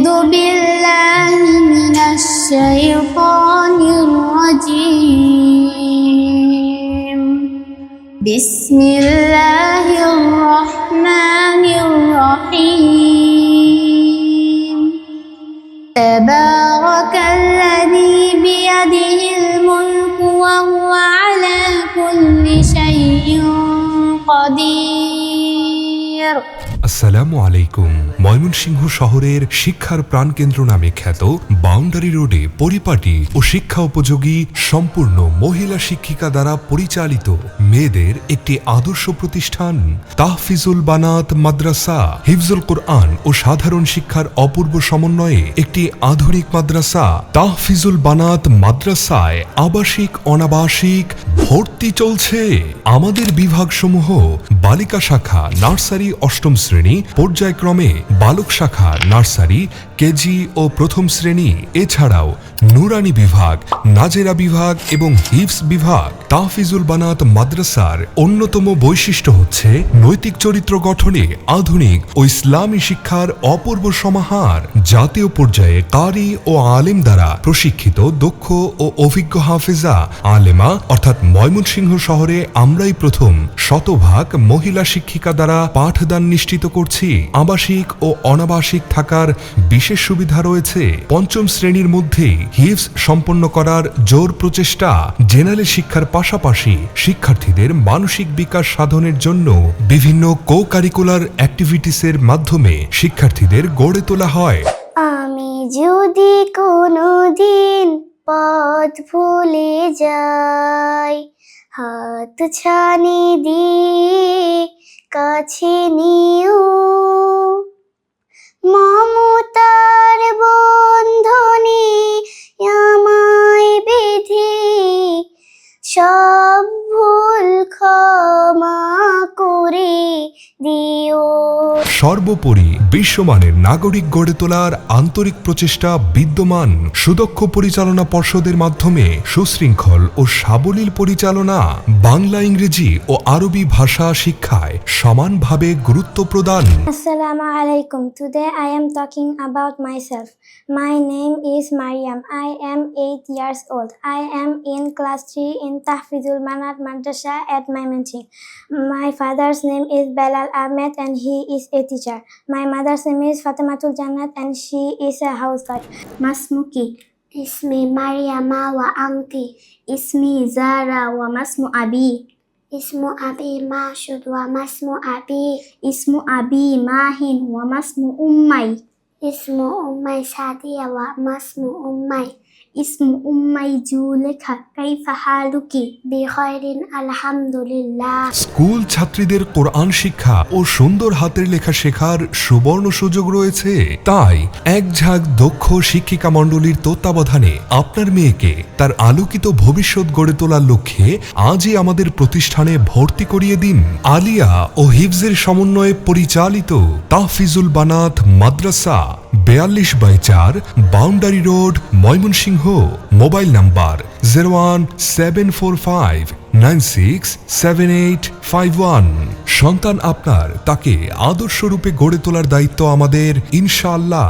أعوذ بالله من الشيطان الرجيم بسم الله الرحمن الرحيم تبارك الذي بيده الملك وهو على كل شيء قدير। আসসালামু আলাইকুম। ময়মনসিংহ শহরের শিক্ষার প্রাণকেন্দ্র নামে খ্যাত বাউন্ডারি রোডে পরিপাটি ও শিক্ষা উপযোগী সম্পূর্ণ মহিলা শিক্ষিকা দ্বারা পরিচালিত মেয়েদের একটি আদর্শ প্রতিষ্ঠান তাহফিজুল বানাত মাদ্রাসা। হিফজুল কোরআন ও সাধারণ শিক্ষার অপূর্ব সমন্বয়ে একটি আধুনিক মাদ্রাসা তাহফিজুল বানাত মাদ্রাসায় আবাসিক অনাবাসিক ভর্তি চলছে। আমাদের বিভাগসমূহ বালিকা শাখা নার্সারি অষ্টম শ্রেণী, পর্যায়ক্রমে বালক শাখা নার্সারি, কেজি ও প্রথম শ্রেণী, এছাড়াও নুরানি বিভাগ, নাজেরা বিভাগ এবং হিফজ বিভাগ। তাহফিজুল বানাত মাদ্রাসার অন্যতম বৈশিষ্ট্য হচ্ছে নৈতিক চরিত্র গঠনে আধুনিক ও ইসলামী শিক্ষার অপূর্ব সমাহার। জাতীয় পর্যায়ে কারি ও আলেম দ্বারা প্রশিক্ষিত দক্ষ ও অভিজ্ঞ হাফেজা আলেমা, অর্থাৎ ময়মনসিংহ শহরে আমরাই প্রথম শতভাগ মহিলা শিক্ষিকা দ্বারা পাঠদান নিশ্চিত করছি। আবাসিক ও অনাবাসিক থাকার বিশেষ সুবিধা রয়েছে। পঞ্চম শ্রেণীর মধ্যেই হিফজ সম্পন্ন করার জোর প্রচেষ্টা। জেনারেল শিক্ষার পাশাপাশি শিক্ষার্থীদের মানসিক বিকাশ সাধনের জন্য বিভিন্ন কো কারিকুলার অ্যাক্টিভিটিসের মাধ্যমে শিক্ষার্থীদের গড়ে তোলা হয়। আমি যদি কোনোদিন পথ ভুলে যাই, হাত ছানি দিয়ে কাছে নিও, মমতার বন্ধনে আমায় বেঁধে সব ভুল ক্ষমা করে দিও। সর্বোপরি বিশ্বমানের নাগরিক গড়ে তোলার আন্তরিক প্রচেষ্টা বিদ্যমান। সুদক্ষ পরিচালনা পর্ষদের মাধ্যমে সুশৃঙ্খল ও সাবলীল পরিচালনা। বাংলা, ইংরেজি ও আরবি ভাষা শিক্ষায় সমানভাবে গুরুত্ব প্রদান। Assalamu alaikum. Today I am talking about myself. My name is Mariam. I am 8 years old. I am in class 3 in Tahfizul Banat Madrasa at Mymensingh. My father's name is Belal Ahmed and he is a teacher. My mother's name is Fatematul Jannat and she is a housewife. Masmuki. Ismi Mariama wa anti. Ismi Zara wa masmu abi. Ismu abi Mashud wa masmu abi. Ismu abi Mahin wa masmu ummai. Ismu ummai Sadia wa masmu ummai. Ismu ummai Julekha kaifa haluki bi khairin alhamdulillah. School ছাত্রীদের কোরআন শিক্ষা ও সুন্দর হাতের লেখা শেখার সুবর্ণ সুযোগ রয়েছে। তাই এক ঝাঁক দক্ষ শিক্ষিকা মণ্ডলীর তত্ত্বাবধানে আপনার মেয়েকে তার আলোকিত ভবিষ্যৎ গড়ে তোলার লক্ষ্যে আজই আমাদের প্রতিষ্ঠানে ভর্তি করিয়ে দিন। আলিয়া ও হিফজের সমন্বয়ে পরিচালিত তাহফিজুল বানাত মাদ্রাসা 42/4 boundary road, Mymensingh. Mobile number 01745967851। সন্তান আপনার, তাকে আদর্শ রূপে গড়ে তোলার দায়িত্ব আমাদের, ইনশাআল্লাহ।